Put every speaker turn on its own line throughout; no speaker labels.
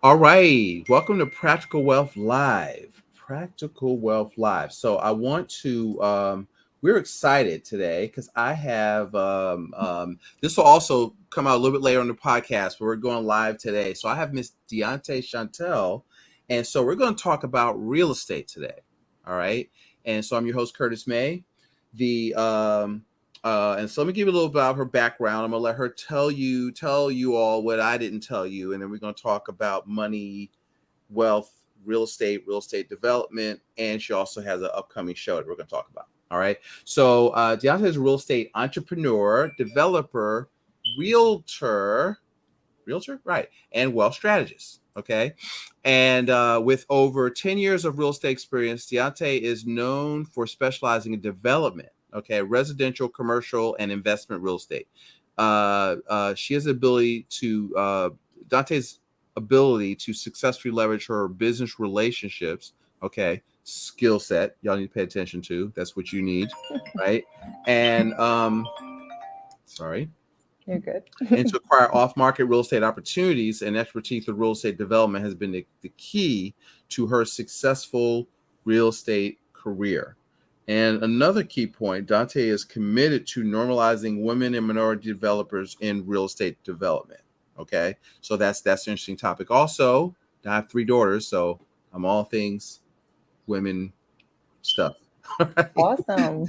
All right, welcome to Practical Wealth Live. Practical Wealth Live. So I want to. We're excited today because I have. This will also come out a little bit later on the podcast, but we're going live today. So I have Miss Dionte Chantel, and so we're going to talk about real estate today. All right, and so I'm your host Curtis May. The and so let me give you a little bit about her background. I'm gonna let her tell you all what I didn't tell you, and then we're gonna talk about money, wealth, real estate development, and she also has an upcoming show that we're gonna talk about. All right. So Deontay is a real estate entrepreneur, developer, realtor, right, and wealth strategist. Okay, and with over 10 years of real estate experience, Deontay is known for specializing in development. Okay, residential, commercial, and investment real estate. She has the ability to Dante's ability to successfully leverage her business relationships. Okay, skill set. Y'all need to pay attention to. That's what you need, right? And sorry.
You're good.
And to acquire off-market real estate opportunities, and expertise with real estate development has been the key to her successful real estate career. And another key point, Dante is committed to normalizing women and minority developers in real estate development. Okay, so that's an interesting topic. Also, I have 3 daughters, so I'm all things women stuff.
Awesome.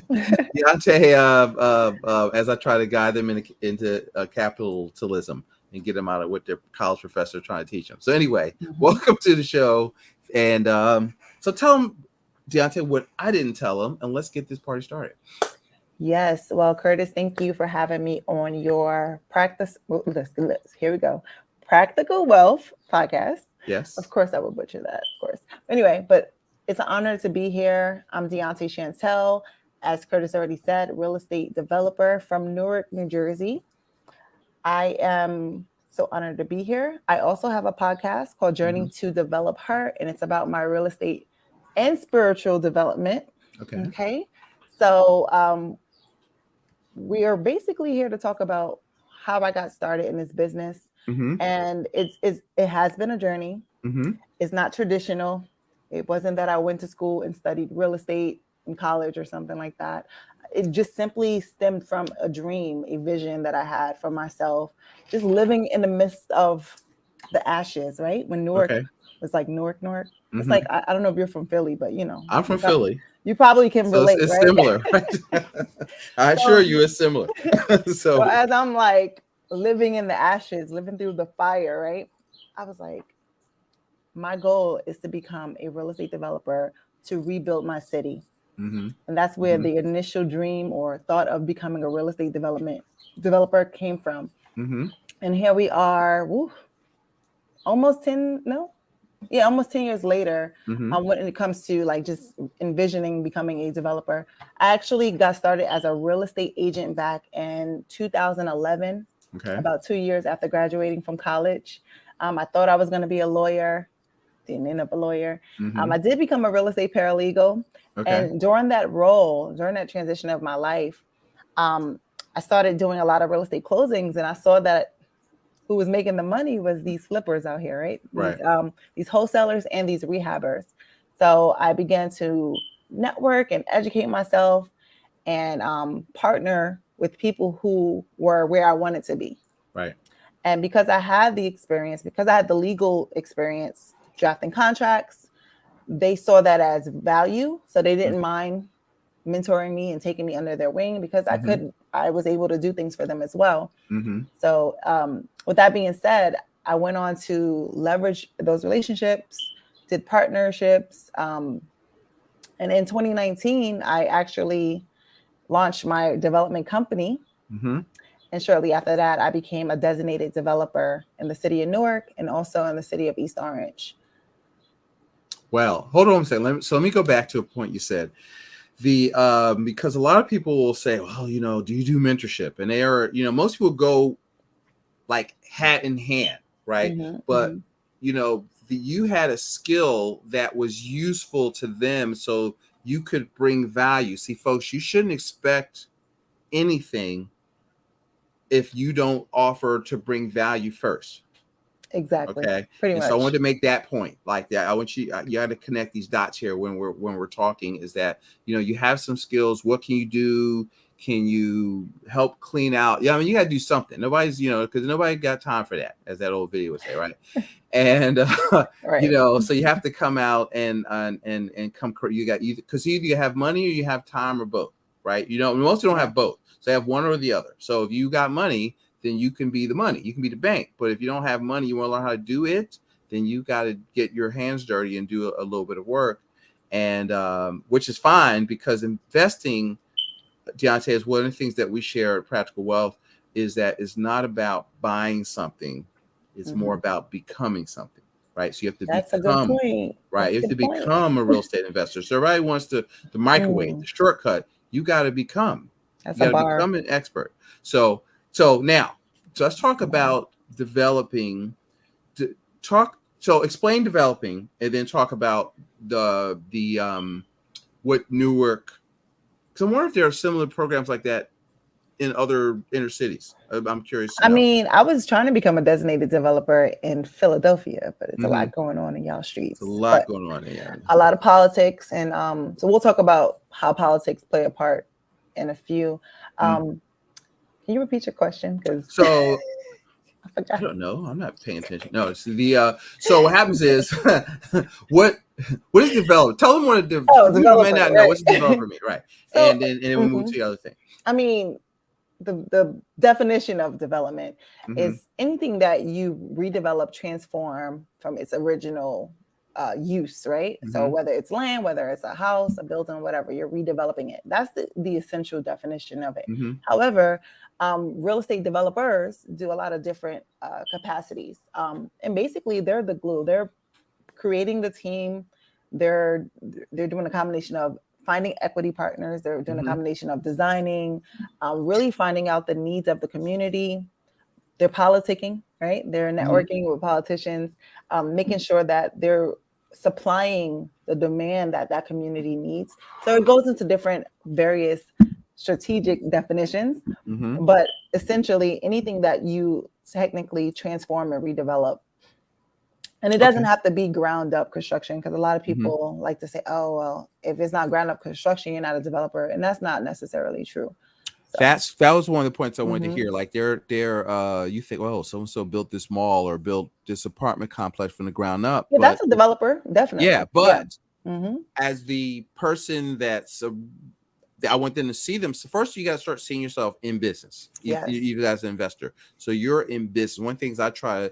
Deontay, as I try to guide them into capitalism and get them out of what their college professor is trying to teach them. So anyway, welcome to the show. And so tell them, Deontay, what I didn't tell them, and let's get this party started.
Yes. Well, Curtis, thank you for having me on your here we go. Practical Wealth podcast.
Yes.
Of course, I will butcher that, of course. Anyway, but it's an honor to be here. I'm Dionte Chantel, as Curtis already said, real estate developer from Newark, New Jersey. I am so honored to be here. I also have a podcast called Journey to Develop Her, and it's about my real estate and spiritual development. Okay. So we are basically here to talk about how I got started in this business. And it has been a journey. It's not traditional. It wasn't that I went to school and studied real estate in college or something like that. It just simply stemmed from a dream, a vision that I had for myself, just living in the midst of the ashes, right? When Newark was like Newark. It's like, I don't know if you're from Philly, but you know.
I'm from Philly.
You probably can relate,
it's
right?
Similar, right? I assure you it's similar.
So as I'm like living in the ashes, living through the fire, right? I was like, my goal is to become a real estate developer to rebuild my city. And that's where the initial dream or thought of becoming a real estate developer came from. And here we are, almost 10 years later, when it comes to like just envisioning becoming a developer. I actually got started as a real estate agent back in 2011, about 2 years after graduating from college. I thought I was going to be a lawyer. Didn't end up a lawyer. I did become a real estate paralegal. And during that transition of my life, I started doing a lot of real estate closings, and I saw that who was making the money was these flippers out here, right? These wholesalers and these rehabbers. So I began to network and educate myself and partner with people who were where I wanted to be.
Right.
And because I had the experience, because I had the legal experience drafting contracts, they saw that as value. So they didn't mind mentoring me and taking me under their wing because I was able to do things for them as well. So with that being said, I went on to leverage those relationships, did partnerships. And in 2019, I actually launched my development company. And shortly after that, I became a designated developer in the city of Newark and also in the city of East Orange.
Well, hold on a second. Let me go back to a point you said. Because a lot of people will say, well, do you do mentorship? And they are, most people go like hat in hand, right? But, you had a skill that was useful to them so you could bring value. See, folks, you shouldn't expect anything if you don't offer to bring value first.
Exactly.
Okay.
Pretty
And
much.
so I wanted to make that point like that. I want you got to connect these dots here when we're talking, is that, you have some skills. What can you do? Can you help clean out? Yeah, I mean, you got to do something. Nobody's, because nobody got time for that, as that old video would say, right? And
Right.
so you have to come out and come. You got because either you have money or you have time, or both, right? Most don't have both, so you have one or the other. So if you got money, then you can be the money, you can be the bank. But if you don't have money, you want to learn how to do it, then you got to get your hands dirty and do a little bit of work, and which is fine, because investing, Dionte, is one of the things that we share at Practical Wealth, is that it's not about buying something. It's more about becoming something, right? So you have to
That's a good
become,
point.
right?
That's
You
a
have to
good point.
become a real estate investor. So everybody wants the microwave, the shortcut. You got to become.
That's
You
a
got to
bar.
become an expert. So now, let's talk about developing. Explain developing, and then talk about the what Newark. Because I wonder if there are similar programs like that in other inner cities. I'm curious to
I
know.
mean, I was trying to become a designated developer in Philadelphia, but it's a lot going on in y'all streets.
It's a lot going on there.
A lot of politics, and so we'll talk about how politics play a part in a few. Can you repeat your question? Because
So
I
I don't know. I'm not paying attention. No, it's the so what happens is what is develop? Tell them what a people may not know what's a developer mean, right? So, and then we move to the other thing.
I mean, the definition of development is anything that you redevelop, transform from its original use, right? So whether it's land, whether it's a house, a building, whatever, you're redeveloping it. That's the essential definition of it. However, real estate developers do a lot of different capacities, and basically they're the glue. They're creating the team. They're doing a combination of finding equity partners. They're doing a combination of designing, really finding out the needs of the community. They're politicking, right? They're networking with politicians, making sure that they're supplying the demand that community needs. So it goes into different various strategic definitions, but essentially anything that you technically transform and redevelop. And it doesn't have to be ground up construction, because a lot of people like to say, oh, well, if it's not ground up construction, you're not a developer. And that's not necessarily true.
So. That was one of the points I wanted to hear. Like they're you think, oh, so-and-so built this mall or built this apartment complex from the ground up.
Yeah, that's a developer, definitely.
Yeah, but as the person I want them to see them. So first, you got to start seeing yourself in business, even as an investor. So you're in business. One of the things I try,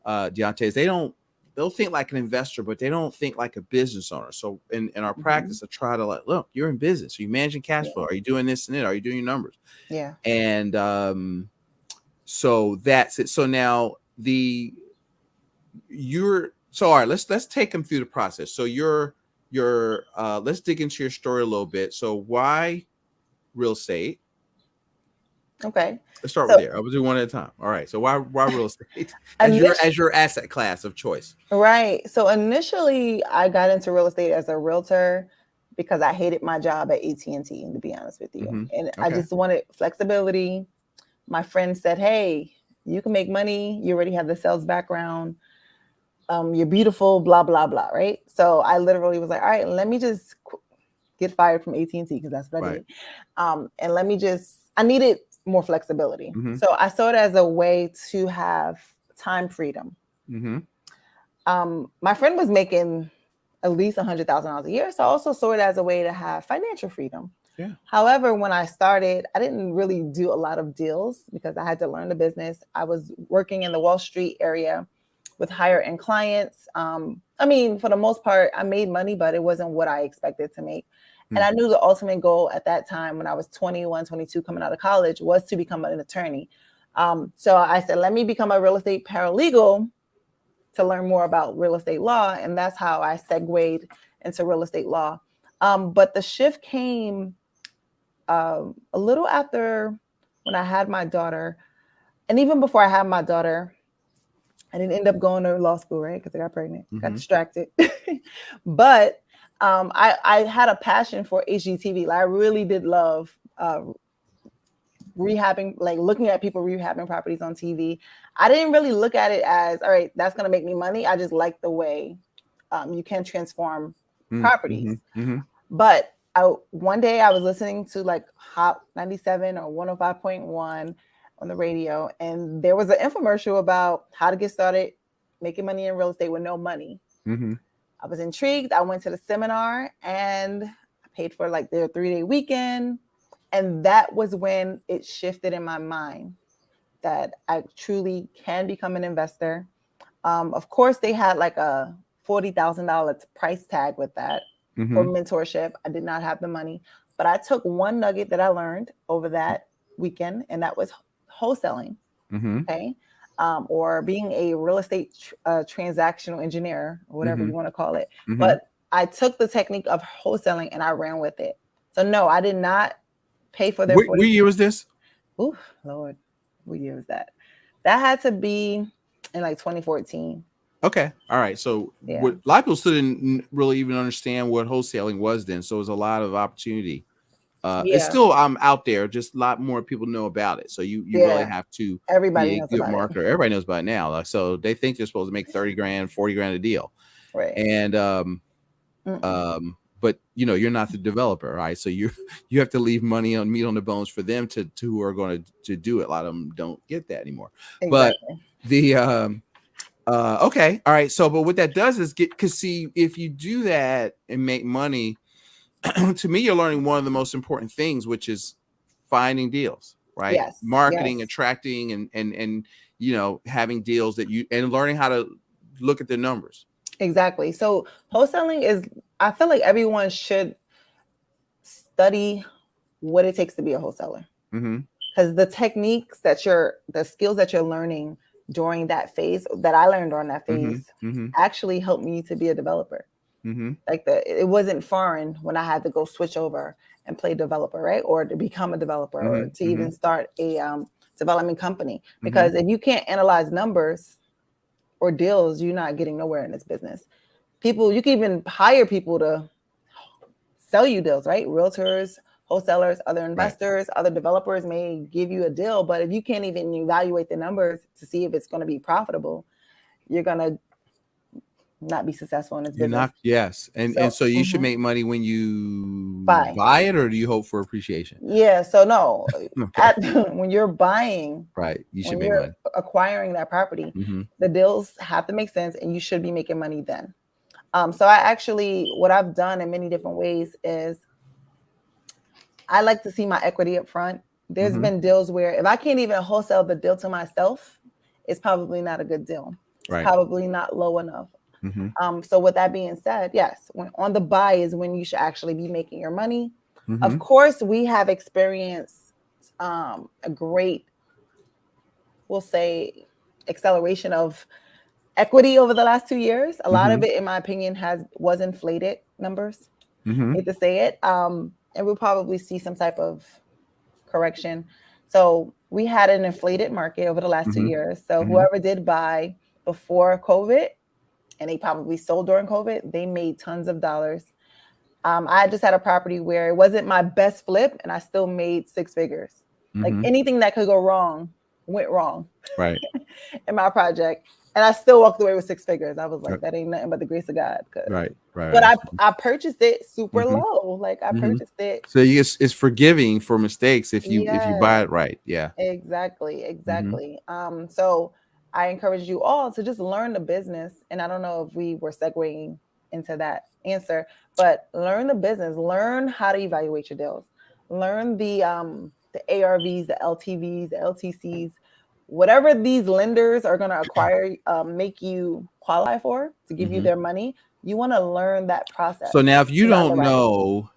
Dionte, is they'll think like an investor, but they don't think like a business owner. So in our practice, I try to look, you're in business. Are you managing cash flow? Are you doing this and that? Are you doing your numbers?
Yeah.
And so that's it. So now all right, let's take them through the process. So let's dig into your story a little bit. So why real estate?
Okay.
Let's start with there. I will do one at a time. All right. So why real estate as your asset class of choice?
Right. So initially I got into real estate as a realtor because I hated my job at AT&T, to be honest with you. And I just wanted flexibility. My friend said, hey, you can make money. You already have the sales background. You're beautiful, blah, blah, blah. Right. So I literally was like, all right, let me just get fired from AT&T, because that's what I did. And I needed more flexibility. So I saw it as a way to have time freedom. My friend was making at least $100,000 a year. So I also saw it as a way to have financial freedom.
Yeah.
However, when I started, I didn't really do a lot of deals because I had to learn the business. I was working in the Wall Street area with higher end clients. I mean, for the most part, I made money, but it wasn't what I expected to make. And I knew the ultimate goal at that time, when I was 21, 22, coming out of college, was to become an attorney. So I said, let me become a real estate paralegal to learn more about real estate law. And that's how I segued into real estate law. But the shift came a little after when I had my daughter. And even before I had my daughter, I didn't end up going to law school, right? Because I got pregnant, got distracted. But I had a passion for HGTV. Like, I really did love rehabbing, like looking at people rehabbing properties on TV. I didn't really look at it as, all right, that's going to make me money. I just like the way you can transform properties. But one day I was listening to like Hot 97 or 105.1 on the radio, and there was an infomercial about how to get started making money in real estate with no money. I was intrigued. I went to the seminar and I paid for like their 3-day weekend. And that was when it shifted in my mind that I truly can become an investor. Of course, they had like a $40,000 price tag with that for mentorship. I did not have the money, but I took one nugget that I learned over that weekend, and that was wholesaling. Okay. Or being a real estate transactional engineer, or whatever you want to call it. But I took the technique of wholesaling and I ran with it. So no, I did not pay for their.
What year was this?
Oh Lord, what year was that? That had to be in like 2014.
Okay, all right. So a lot of people still didn't really even understand what wholesaling was then. So it was a lot of opportunity. It's still out there, just a lot more people know about it. So you really have to be a good marketer. Everybody knows about it now. So they think they're supposed to make 30 grand, 40 grand a deal.
Right.
And but you're not the developer, right? So you have to leave meat on the bones for them to who are going to do it. A lot of them don't get that anymore. Exactly. But the okay, all right. So but what that does is because see, if you do that and make money, to me, you're learning one of the most important things, which is finding deals, right?
Yes.
Marketing, attracting, and having deals and learning how to look at the numbers.
Exactly. So wholesaling is, I feel like everyone should study what it takes to be a wholesaler. Because the techniques the skills that you're learning during that phase, that I learned during that phase, actually helped me to be a developer. Like it wasn't foreign when I had to go switch over and play developer, right? Or to become a developer, or to even start a development company. Because if you can't analyze numbers or deals, you're not getting nowhere in this business. You can even hire people to sell you deals, right? Realtors, wholesalers, other investors, other developers may give you a deal, but if you can't even evaluate the numbers to see if it's going to be profitable, you're going to not be successful in this business.
And so you should make money when you buy it, or do you hope for appreciation?
Yeah, so no. When you're buying,
right, you should make money.
Acquiring that property, the deals have to make sense, and you should be making money then. So what I've done in many different ways is I like to see my equity up front. There's been deals where if I can't even wholesale the deal to myself, it's probably not a good deal. It's probably not low enough. So with that being said, yes, when on the buy is when you should actually be making your money. Of course, we have experienced a great, we'll say, acceleration of equity over the last 2 years. A lot of it, in my opinion, was inflated numbers. Hate to say it. And we'll probably see some type of correction. So we had an inflated market over the last 2 years. So whoever did buy before COVID, and they probably sold during COVID, they made tons of dollars. I just had a property where it wasn't my best flip, and I still made 6 figures. Like anything that could go wrong went wrong,
right,
in my project, and I still walked away with 6 figures. I was like, that ain't nothing but the grace of God.
Right.
But I purchased it super low. Like I purchased it.
So it's forgiving for mistakes if you buy it right. Yeah.
Exactly. So I encourage you all to just learn the business. And I don't know if we were segueing into that answer, but learn the business, learn how to evaluate your deals, learn the ARVs, the LTVs, the LTCs, whatever these lenders are going to acquire, make you qualify for to give you their money. You want to learn that process.
So now if you don't know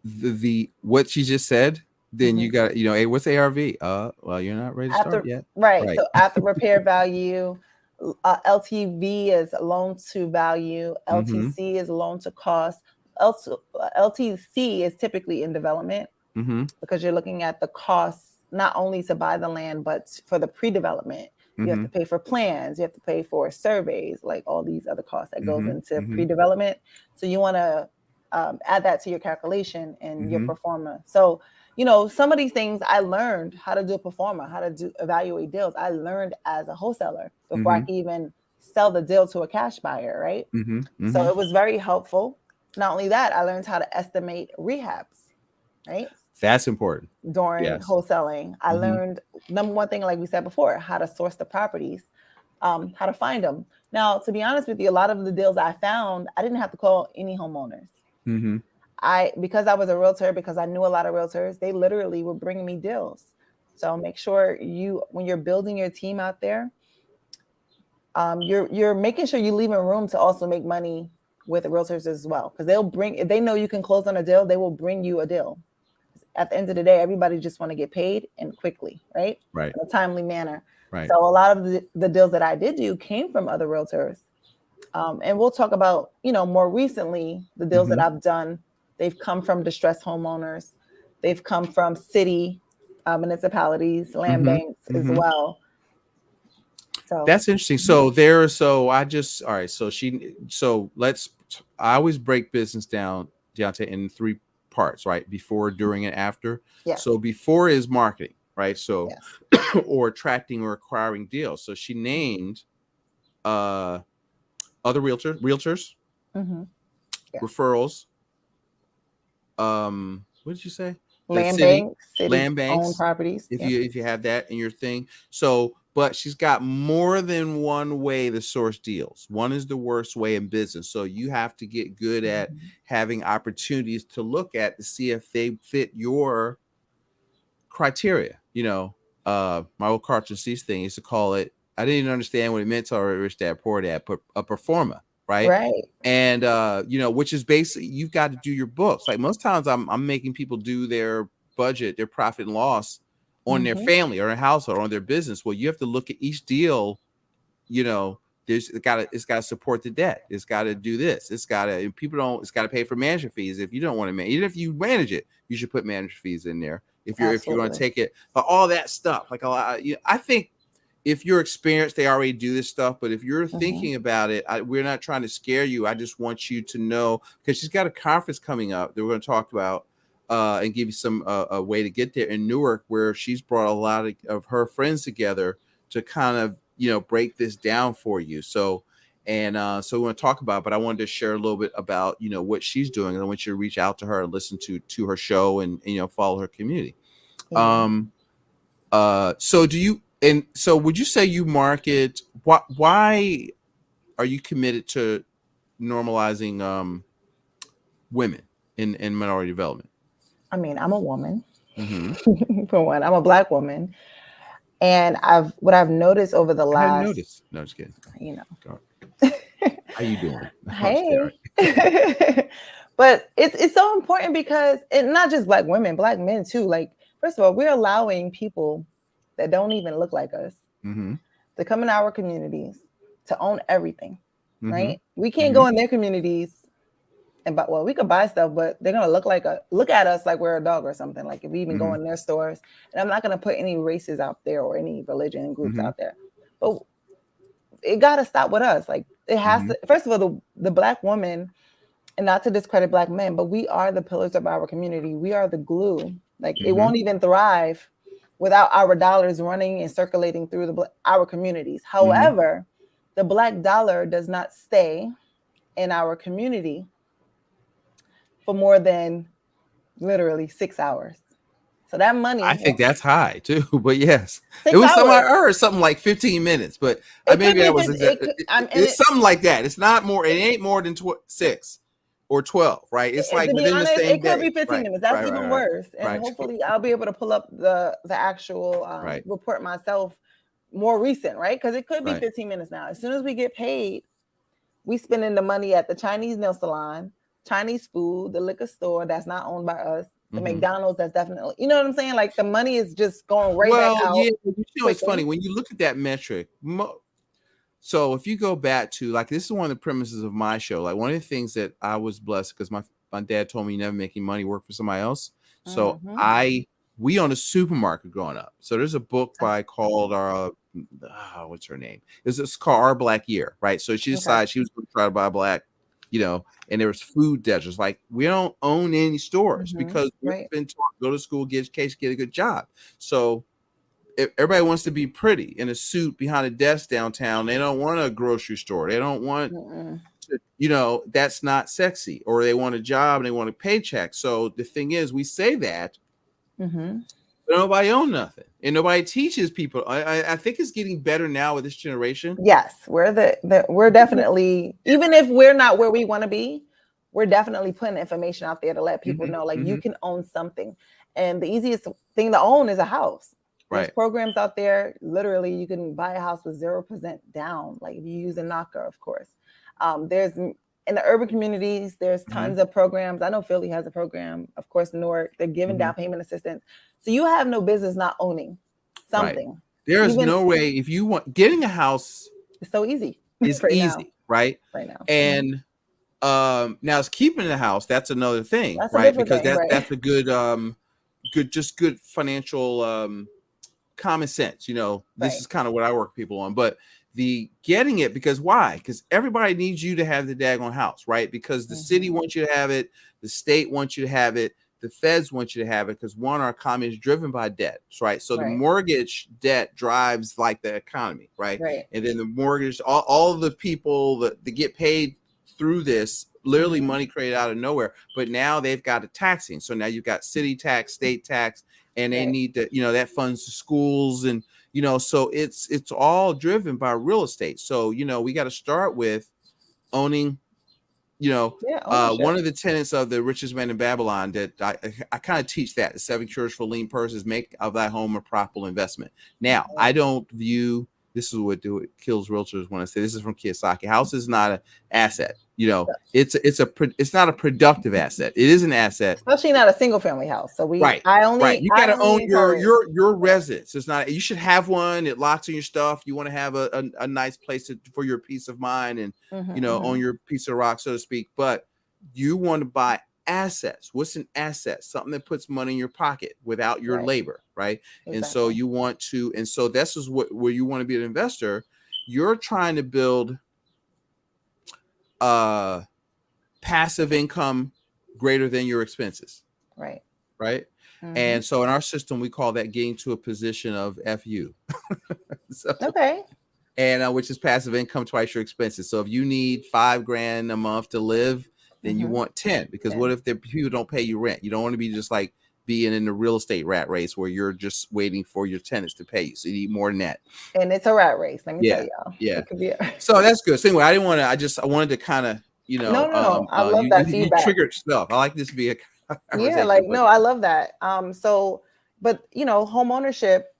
the what she just said, then you got, hey, what's ARV? Well, you're not ready to start yet.
Right. So after repair value, LTV is loan to value. LTC is loan to cost. LTC is typically in development because you're looking at the costs, not only to buy the land, but for the pre-development. You have to pay for plans. You have to pay for surveys, like all these other costs that goes into pre-development. So you want to add that to your calculation and your pro forma. So some of these things I learned how to do a performer, how to evaluate deals. I learned as a wholesaler before I
Mm-hmm.
could even sell the deal to a cash buyer, right?
Mm-hmm.
So
Mm-hmm.
it was very helpful. Not only that, I learned how to estimate rehabs, right?
That's important.
During
Yes.
wholesaling, I
Mm-hmm.
learned number one thing, like we said before, how to source the properties, how to find them. Now, to be honest with you, a lot of the deals I found, I didn't have to call any homeowners.
Mm-hmm.
Because I was a realtor, because I knew a lot of realtors, they literally were bringing me deals. So make sure when you're building your team out there, you're making sure you leaving room to also make money with the realtors as well, because if they know you can close on a deal, they will bring you a deal. At the end of the day, everybody just want to get paid and quickly, right?
Right.
In a timely manner.
Right.
So a lot of the deals that I did do came from other realtors. And we'll talk about, more recently, the deals
Mm-hmm.
that I've done. They've come from distressed homeowners. They've come from city municipalities, land
Mm-hmm.
banks as
Mm-hmm.
well. So,
That's interesting. All right. I always break business down, Deontay, in three parts, right? Before, during, and after.
yes,
So before is marketing, right? So,
yes.
or attracting or acquiring deals. So she named uh other realtors,
Mm-hmm. Yeah.
referrals. What did you say? The
Land
city,
banks, city
land
owned
banks,
properties.
if
Yeah.
you have that in your thing. So, but she's got more than one way to source deals. One is the worst way in business. So you have to get good at
Mm-hmm.
having opportunities to look at to see if they fit your criteria. My old Carlton Cease thing used to call it, I didn't even understand what it meant to Rich Dad Poor Dad, but a performer, right?
Right.
And which is basically, you've got to do your books. Like most times I'm making people do their budget, their profit and loss on their
Mm-hmm.
family or their household or on their business. Well, you have to look at each deal, you know, it's got to support the debt. It's got to do this. It's got to, it's got to pay for management fees. If you don't want to manage, even if you manage it, you should put management fees in there. If you're going to
Absolutely.
take it, but all that stuff, like a lot, I think if you're experienced, they already do this stuff. But if you're
Mm-hmm.
thinking about it, we're not trying to scare you. I just want you to know, because she's got a conference coming up that we're going to talk about and give you some a way to get there in Newark, where she's brought a lot of her friends together to kind of break this down for you. So so we want to talk about it, but I wanted to share a little bit about what she's doing, and I want you to reach out to her and listen to her show and follow her community.
Yeah.
So do you, and so would you say you market, why are you committed to normalizing women in minority development?
I mean, I'm a woman.
Mm-hmm.
For one, I'm a Black woman. And what I've noticed over the
How do you
last,
notice? No, just kidding.
you
How you doing?
know,
I'm just kidding.
hey. But it's so important because not just Black women, Black men too. Like, first of all, we're allowing people that don't even look like us
Mm-hmm.
to come in our communities to own everything,
Mm-hmm.
right? We can't
Mm-hmm.
go in their communities we could buy stuff, but they're gonna look at us like we're a dog or something. Like if we even go in their stores, and I'm not gonna put any races out there or any religion groups out there, but it gotta stop with us. Like it has to. First of all, the Black woman, and not to discredit Black men, but we are the pillars of our community. We are the glue. Like it won't even thrive without our dollars running and circulating through our communities. However, the Black dollar does not stay in our community for more than literally 6 hours. So that
I
money,
think that's high too, but yes, it
six
was some, I
hours.
heard something like 15 minutes, but
It could
maybe I
be.
was it's something like that. It's not more. It ain't more than 6 or 12, right? It's like
To be
within the
honest,
same
it could be
day.
15
Right,
minutes. That's
right, right,
even
right,
worse. And
right,
hopefully, I'll be able to pull up the actual
right,
report myself, more recent, right? Because it could be
right.
15 minutes now. As soon as we get paid, we spending the money at the Chinese nail salon, Chinese food, the liquor store that's not owned by us, the McDonald's that's definitely, you know what I'm saying? Like the money is just going right back
Well,
out
yeah, it's
quickly.
funny when you look at that metric. So if you go back to, like, this is one of the premises of my show. Like, one of the things that I was blessed, because my dad told me never making money work for somebody else. So we owned a supermarket growing up. So there's a book by called what's her name? It's called Our Black Year, right? So she decided she was going to try to buy a black and there was food deserts. Like, we don't own any stores because we've
Right.
been taught, go to school, get education, get a good job. So everybody wants to be pretty in a suit behind a desk downtown. They don't want a grocery store. They don't want to, that's not sexy. Or they want a job and they want a paycheck. So the thing is, we say that, but nobody owns nothing, and nobody teaches people. I think it's getting better now with this generation.
Yes, we're definitely, even if we're not where we want to be, we're definitely putting information out there to let people know, like, you can own something. And the easiest thing to own is a house. There's programs out there. Literally, you can buy a house with 0% down. Like, if you use a knocker, of course. There's in the urban communities, there's tons of programs. I know Philly has a program. Of course, Newark, they're giving down payment assistance. So you have no business not owning something.
Right. There is no way, if you want, getting a house,
it's so easy.
It's
right
easy,
now.
right?
Right now.
And now it's keeping the house. That's another thing,
that's
right? Because
thing,
that's a good good financial common sense. This is kind of what I work people on. But the getting it, because why? Because everybody needs you to have the daggone house, right? Because the city wants you to have it, the state wants you to have it, the feds want you to have it, because our economy is driven by debt, right? So the mortgage debt drives like the economy, right? And then the mortgage, all of the people that get paid through this, literally money created out of nowhere. But now they've got a taxing. So now you've got city tax, state tax, and they need to, that funds the schools, and so it's all driven by real estate. So we got to start with owning. One of the tenets of the richest man in Babylon, that I kind of teach, that the 7 cures for lean purses: make of thy home a profitable investment. Now, I don't view, this is what kills realtors when I say, this is from Kiyosaki, house is not an asset. It's not a productive asset. It is an asset,
especially not a single family house. So you got
to own your residence. It's not, you should have one. It locks in your stuff. You want to have a nice place for your peace of mind, and own your piece of rock, so to speak. But you want to buy assets. What's an asset? Something that puts money in your pocket without your labor, right? Exactly. And so you want to, and so this is where you want to be an investor. You're trying to build passive income greater than your expenses. Right. And so in our system, we call that getting to a position of FU. And which is passive income twice your expenses. So if you need $5,000 a month to live, then you want 10, because what if the people don't pay you rent? You don't want to be just like being in the real estate rat race where you're just waiting for your tenants to pay you. So you need more than that.
And it's a rat race. Let me tell y'all.
Yeah. So that's good. So anyway, I wanted to kind of,
No. I love that feedback.
You triggered stuff. I like this to be a
I love that. But home ownership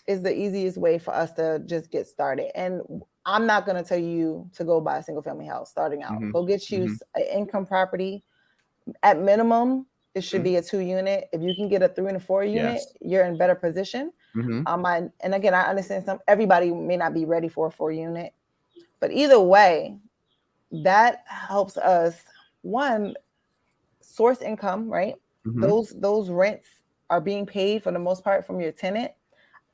is the easiest way for us to just get started. And I'm not going to tell you to go buy a single family house starting out. Go get you an income property. At minimum, it should be a 2-unit. If you can get a 3 and a 4 unit, you're in better position. And again, I understand everybody may not be ready for a 4-unit, but either way, that helps us, one, source income, right? Those rents are being paid for the most part from your tenant.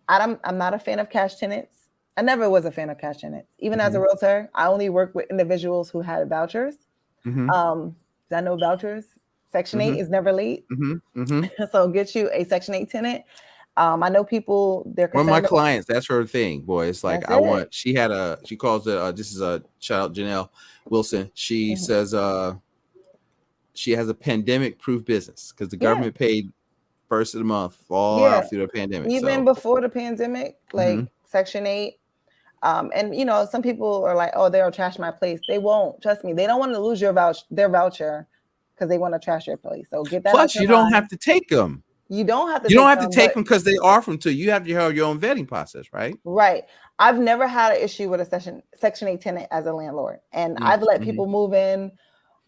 I'm not a fan of cash tenants. I never was a fan of cash tenants. Even as a realtor, I only work with individuals who had vouchers. I know vouchers. Section 8 is never late. So get you a Section 8 tenant. I know people, they're
one of my clients, that's her thing, boy. It's like, she calls it, this is a child, Janelle Wilson. She says she has a pandemic proof business because the government paid first of the month all out through the pandemic.
Even before the pandemic, like Section 8. And some people are like, oh, they'll trash my place. They won't. Trust me. They don't want to lose their voucher because they want to trash your place. So get that.
Plus, you don't have to take them.
You don't have to.
You don't have to take them because they offer them to you. You have to have your own vetting process, right?
Right. I've never had an issue with a Section 8 tenant as a landlord, and I've let people move in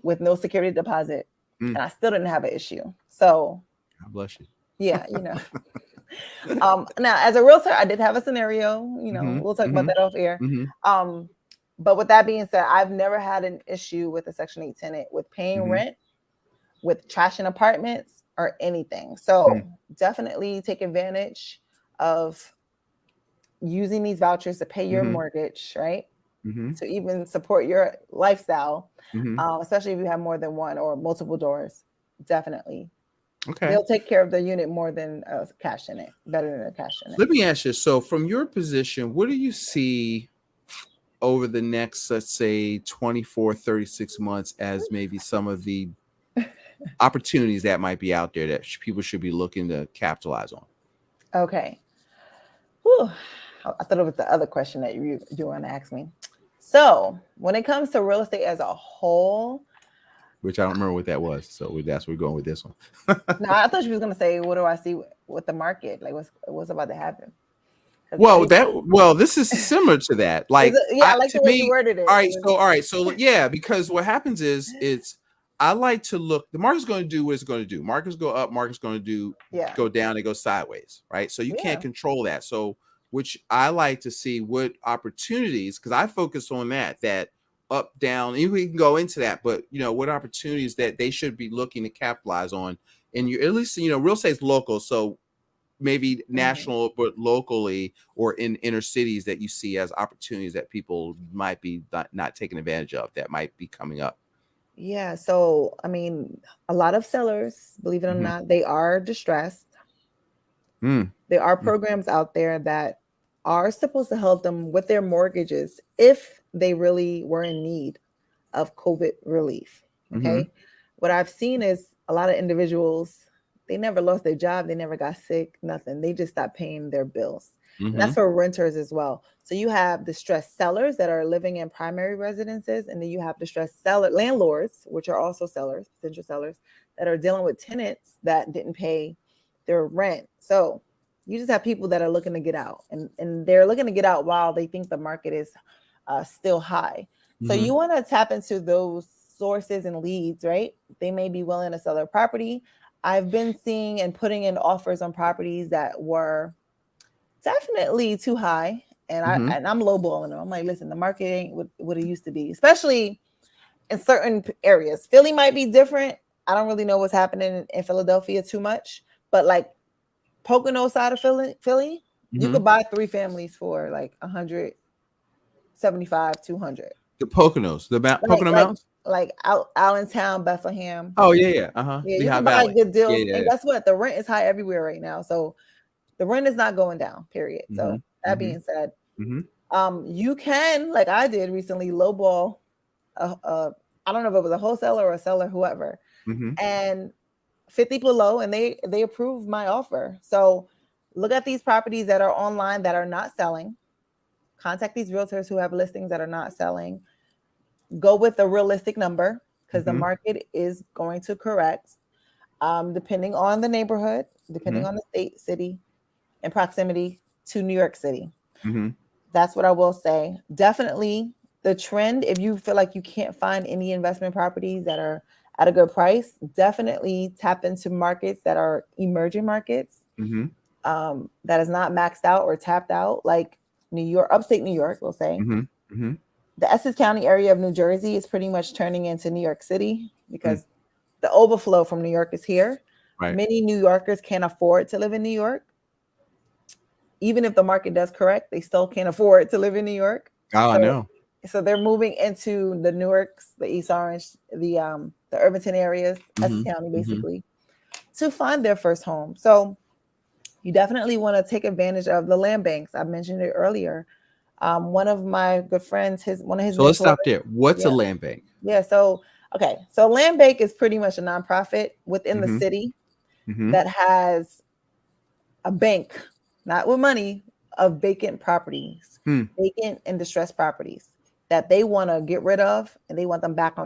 with no security deposit, and I still didn't have an issue. So,
God bless you.
Yeah, now, as a realtor, I did have a scenario. We'll talk about that off air. But with that being said, I've never had an issue with a Section 8 tenant with paying rent, with trashing apartments, or anything. So definitely take advantage of using these vouchers to pay your mortgage, right? to even support your lifestyle,
Mm-hmm.
especially if you have more than one or multiple doors. Definitely.
Okay.
They'll take care of the unit more than cash in it, better than a cash in it.
Let me ask you. So, from your position, what do you see over the next, let's say, 24, 36 months as maybe some of the opportunities that might be out there that people should be looking to capitalize on?
Okay. Whew. I thought it was the other question that you want to ask me. So, when it comes to real estate as a whole,
Which I don't remember what that was. So that's where we're going with this one.
no, I thought you was gonna say, what do I see with the market? Like, what's about to happen?
Well, this is similar to that. Like,
I like the way you worded it.
All right. So yeah, because what happens is I like to look. The market's going to do what it's going to do. Markets go up. Market's going to go down. They go sideways, right? So you can't control that. So which I like to see what opportunities, because I focus on that up, down. And we can go into that, but what opportunities that they should be looking to capitalize on. And you at least real estate's local, so maybe national, but locally or in inner cities that you see as opportunities that people might be not taking advantage of that might be coming up.
Yeah. So, I mean, a lot of sellers, believe it or not, they are distressed. There are programs out there that are supposed to help them with their mortgages if they really were in need of COVID relief. Okay. What I've seen is a lot of individuals, they never lost their job. They never got sick, nothing. They just stopped paying their bills. And that's for renters as well. So you have distressed sellers that are living in primary residences, and then you have distressed landlords, which are also sellers, potential sellers, that are dealing with tenants that didn't pay their rent. So you just have people that are looking to get out, and they're looking to get out while they think the market is still high. So you want to tap into those sources and leads, right? They may be willing to sell their property. I've been seeing and putting in offers on properties that were definitely too high, and I'm lowballing them. I'm like, listen, the market ain't what it used to be, especially in certain areas. Philly might be different. I don't really know what's happening in Philadelphia too much, but like Pocono side of Philly, you could buy 3 families for like 175, 200.
The Poconos, Pocono Mountains,
like Allentown, Bethlehem.
Oh yeah.
Yeah, you
Lehigh
can buy
Valley.
good deals.
Yeah.
And guess what? The rent is high everywhere right now. So the rent is not going down, period. So that being said, you can, like I did recently, lowball I don't know if it was a wholesaler or a seller, whoever, and 50 below, and they approved my offer. So look at these properties that are online that are not selling. Contact these realtors who have listings that are not selling. Go with a realistic number, because the market is going to correct, depending on the neighborhood, depending on the state, city, and proximity to New York City. That's what I will say. Definitely the trend, if you feel like you can't find any investment properties that are at a good price, definitely tap into markets that are emerging markets, that is not maxed out or tapped out, like New York, upstate New York, we'll say. The Essex County area of New Jersey is pretty much turning into New York City, because the overflow from New York is here.
Right.
Many New Yorkers can't afford to live in New York. Even if the market does correct, they still can't afford to live in New York.
I know.
So they're moving into the Newarks, the East Orange, the Irvington areas, Essex County, basically, to find their first home. So you definitely want to take advantage of the land banks. I mentioned it earlier. One of my good friends, one of his.
So let's stop there. What's a land bank?
Yeah. So land bank is pretty much a nonprofit within the city that has a bank, not with money, of vacant properties, vacant and distressed properties that they want to get rid of, and they want them back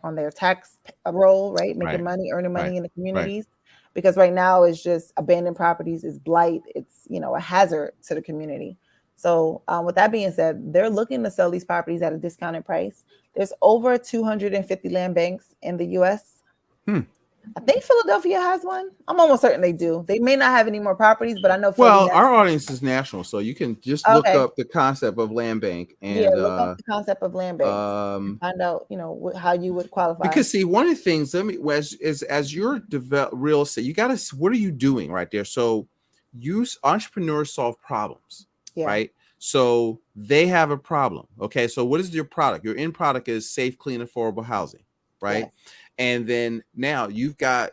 on their tax roll, right? Making money, earning money in the communities. Because right now it's just abandoned properties, is blight, it's a hazard to the community. So with that being said, they're looking to sell these properties at a discounted price. There's over 250 land banks in the U.S. I think Philadelphia has one. I'm almost certain they do. They may not have any more properties, but I know.
Well, our audience is national, so you can just look up the concept of land bank and
look up the concept of land bank. And find out, how you would qualify.
Because see, one of the things, as you're real estate, you got to. What are you doing right there? So, use entrepreneurs solve problems, right? So they have a problem. Okay. So what is your product? Your end product is safe, clean, affordable housing, right?
Yeah.
And then now you've got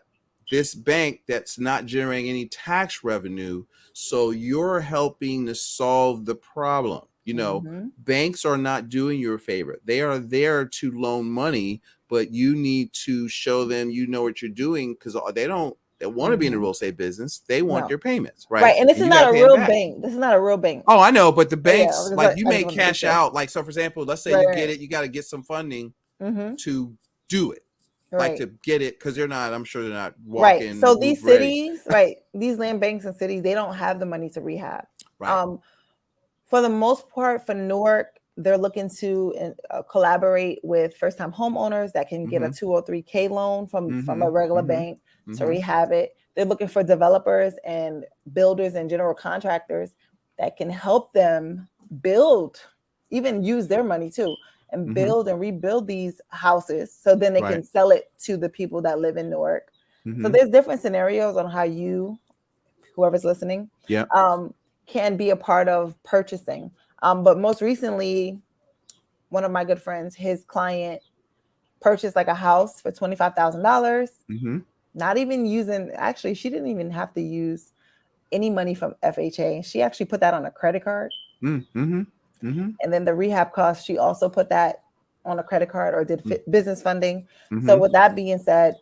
this bank that's not generating any tax revenue. So you're helping to solve the problem. Banks are not doing you a favor. They are there to loan money, but you need to show them what you're doing, because they want to be in the real estate business. They want
No.
your payments, right?
Right. And this
And
is
you got
not
to
a
pay them
real
back.
bank. This is not a real bank.
Oh, I know, but the
Yeah,
banks, like you
I
may
just wanted to be
cash
sure.
out. Like, so for example, let's say you get it, you got to get some funding to do it, like to get it, because I'm sure they're not walking.
Right. So these cities, right, these land banks and cities, they don't have the money to rehab.
Right.
For the most part, for Newark, they're looking to collaborate with first-time homeowners that can get a 203K loan from a regular bank to rehab it. They're looking for developers and builders and general contractors that can help them build, even use their money too, and build and rebuild these houses, so then they can sell it to the people that live in Newark. So there's different scenarios on how you, whoever's listening, can be a part of purchasing. But most recently, one of my good friends, his client purchased like a house for $25,000. Not even using, actually, she didn't even have to use any money from FHA. She actually put that on a credit card. And then the rehab cost, she also put that on a credit card or did business funding. So with that being said,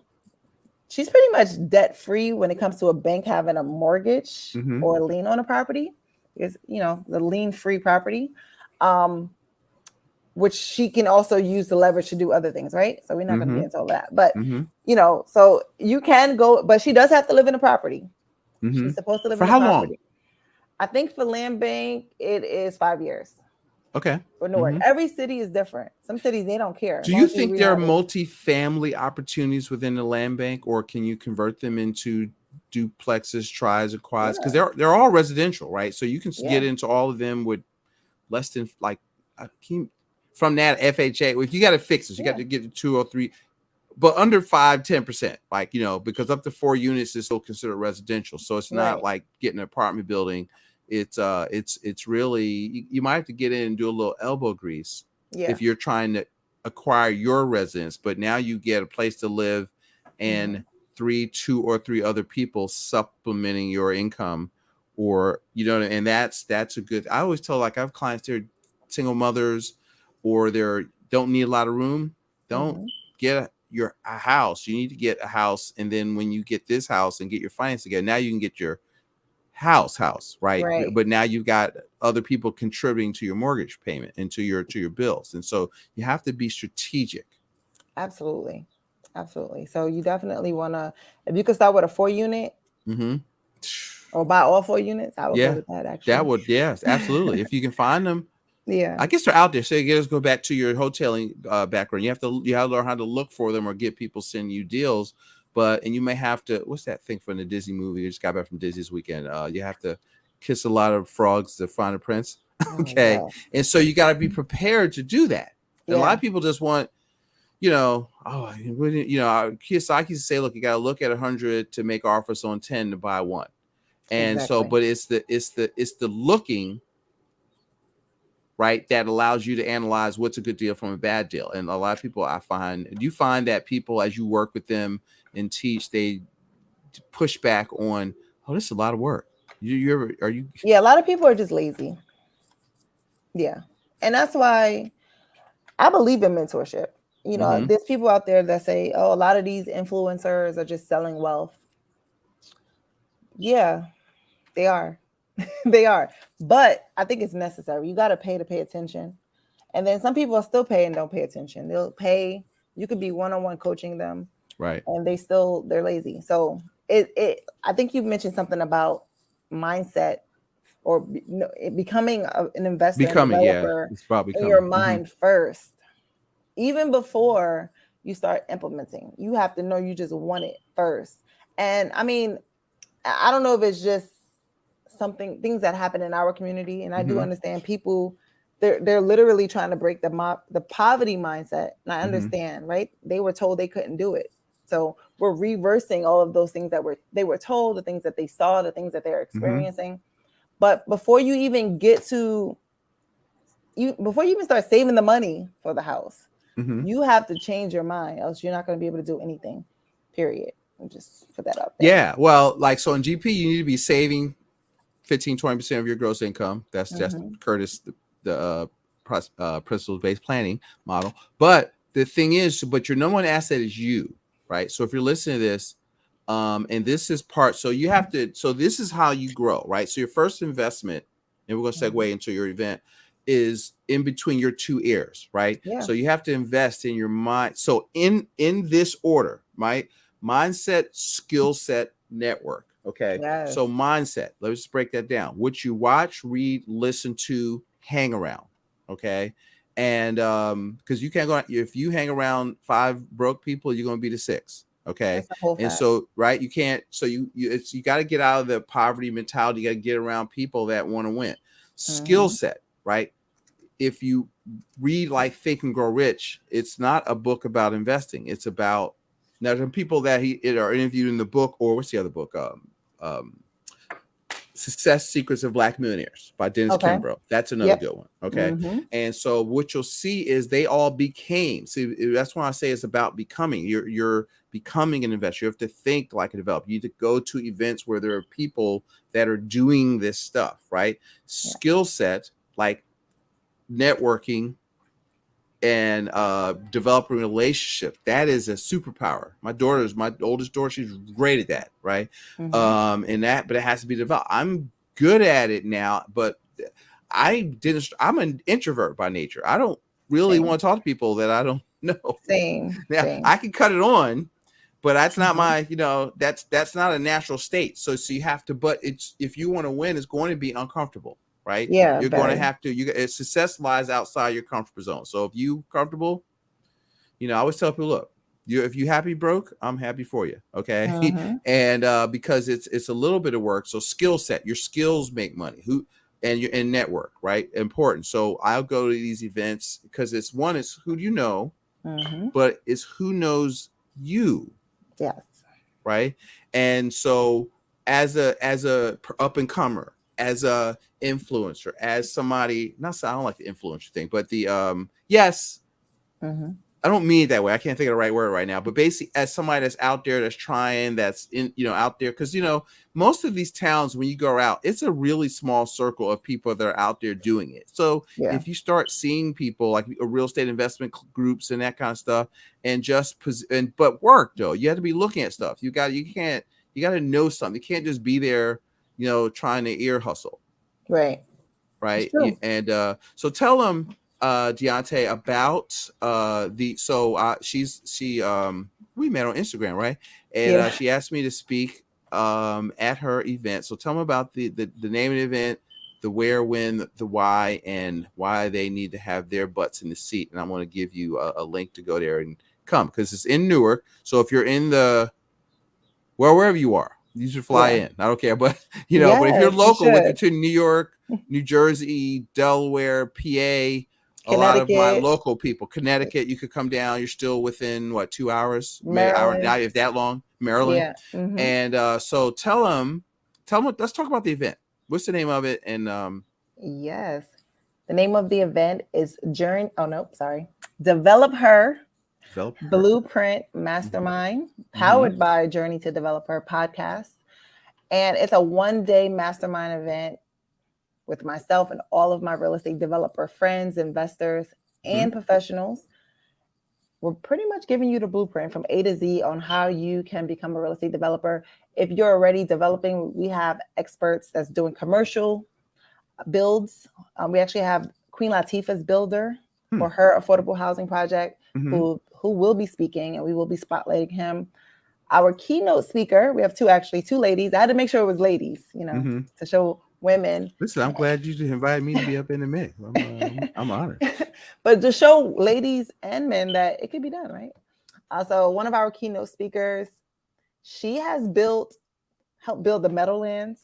she's pretty much debt free when it comes to a bank having a mortgage or a lien on a property. Is the lien free property, which she can also use the leverage to do other things, right? So we're not going to get into all that, but so you can go, but she does have to live in a property. She's supposed to live
for
in a
how
property.
long?
I think for land bank it is 5 years.
Okay.
For Newark, every city is different. Some cities they don't care.
Do you think there are multi-family opportunities within the land bank, or can you convert them into duplexes, tris, or quads? Because they're all residential, right? So you can get into all of them with less than from that FHA. If you got to fix this, you got to get to 2 or 3, but under 5-10%, because up to 4 units is still considered residential. So it's not like getting an apartment building. It's really, you might have to get in and do a little elbow grease if you're trying to acquire your residence, but now you get a place to live and 2 or 3 other people supplementing your income, or and that's a good. I always tell, like, I have clients, they're single mothers or they don't need a lot of room. Don't get a house. You need to get a house, and then when you get this house and get your finance together, now you can get your house, right? But now you've got other people contributing to your mortgage payment and to your bills, and so you have to be strategic.
Absolutely. So you definitely want to, if you could start with a 4 unit or buy all 4 units, I would go with that. Actually,
that would, yes, absolutely. If you can find them.
I
guess they're out there. So let's go back to your hoteling background. You have to learn how to look for them or get people send you deals. And you may have to, what's that thing from the Disney movie? I just got back from Disney this weekend. You have to kiss a lot of frogs to find a prince. Okay. And so you got to be prepared to do that. And a lot of people just want, Kiyosaki used to say, look, you got to look at 100 to make offers on 10 to buy one. And so, but it's the looking, right, that allows you to analyze what's a good deal from a bad deal. And a lot of people, do you find that people, as you work with them and teach, they push back on, oh, this is a lot of work? Are you?
Yeah, a lot of people are just lazy. Yeah. And that's why I believe in mentorship. There's people out there that say, oh, a lot of these influencers are just selling wealth. Yeah, they are. They are. But I think it's necessary. You got to pay attention. And then some people still pay and don't pay attention. They'll pay. You could be one-on-one coaching them.
Right.
And they're lazy. So I think you mentioned something about mindset or becoming an investor, developer in your mind first. Even before you start implementing, you have to know you just want it first. And I mean, I don't know if it's just things that happen in our community. And I do understand people, they're literally trying to break the poverty mindset. And I understand, right? They were told they couldn't do it. So we're reversing all of those things that they were told, the things that they saw, the things that they're experiencing. But before you even get to before you even start saving the money for the house,
Mm-hmm.
you have to change your mind, else you're not going to be able to do anything. Period. I'll just put that out there.
Yeah. Well, like, so in GP, you need to be saving 15-20% of your gross income. That's
Mm-hmm.
Curtis, the principles-based planning model. But the thing is, but your number one asset is you, right? So if you're listening to this, and this is part, so you have to, so this is how you grow, right? So your first investment, and we're going to segue into your event, is in between your two ears, right?
Yeah.
So you have to invest in your mind. So in this order, right? Mindset, skill set, network. Okay.
Yes.
So mindset, let's just break that down. What you watch, read, listen to, hang around. Okay. And because you can't go, if you hang around 5 broke people, you're going to be the 6. Okay.
That's a whole
And
fact.
so, right, you can't, so you got to get out of the poverty mentality. You got to get around people that want to win. Skill set, right? If you read like Think and Grow Rich, it's not a book about investing. It's about, now the people that are interviewed in the book, or what's the other book? Success Secrets of Black Millionaires by Dennis
Okay.
Kimbrough. That's another
Yep.
good one. Okay.
Mm-hmm.
And so what you'll see is they all became, see, that's why I say it's about becoming. You're becoming an investor. You have to think like a developer. You need to go to events where there are people that are doing this stuff, right? Skill set, like networking and developing a relationship, that is a superpower. My oldest daughter, she's great at that, right?
Mm-hmm.
And that, but it has to be developed. I'm good at it now, but I'm an introvert by nature. I don't really
Same.
want to talk to people that I don't know.
Same.
Now
Same.
I can cut it on, but that's not
Mhm.
my, that's not a natural state. So you have to, but it's, if you want to win, it's going to be uncomfortable, right?
Yeah.
You're going to
Very.
have to, success lies outside your comfort zone. So if you comfortable, I always tell people, look, if you happy broke, I'm happy for you. Okay.
Mm-hmm.
And because it's a little bit of work. So skill set, your skills make money. And network, right? Important. So I'll go to these events because it's who do you know,
Mm-hmm.
but it's who knows you,
Yes.
right? And so as a up and comer, as a influencer, as somebody, I don't like the influencer thing, but the yes,
Mm-hmm.
I don't mean it that way. I can't think of the right word right now, but basically as somebody that's out there, that's trying, that's in, out there. Cause most of these towns, when you go out, it's a really small circle of people that are out there doing it. So
Yeah.
if you start seeing people like real estate investment groups and that kind of stuff, and but work though, you have to be looking at stuff. You got to know something. You can't just be there, trying to ear hustle.
Right. It's
Right.
true.
And so tell them, Dionte, about we met on Instagram, right? And
Yeah.
she asked me to speak at her event. So tell them about the name of the event, the where, when, the why, and why they need to have their butts in the seat. And I want to give you a link to go there and come, because it's in Newark. So if you're in wherever you are, you should fly in. I don't care, but but if you're
Yes, you
local, like
should.
you're to New York, New Jersey, Delaware, PA, a lot of my
Connecticut,
local people, Connecticut, you could come down. You're still within 2 hours, maybe hour now,
Maryland.
if that long. Maryland,
Yeah. Mm-hmm.
and so tell them. Let's talk about the event. What's the name of it? And
Yes. The name of the event is Journey. Oh no, sorry. Develop Her
develop her.
Blueprint Mastermind,
Mm-hmm.
powered by Journey to Develop Her podcast. And it's a 1-day mastermind event with myself and all of my real estate developer friends, investors, and professionals. We're pretty much giving you the blueprint from A to Z on how you can become a real estate developer. If you're already developing, we have experts that's doing commercial builds. We actually have Queen Latifah's builder for her affordable housing project, who will be speaking, and we will be spotlighting him. Our keynote speaker, we have two ladies. I had to make sure it was ladies, to show women.
Listen, I'm glad you invited me to be up in the mix. I'm honored.
But to show ladies and men that it can be done, right? So one of our keynote speakers, she has helped build the Meadowlands,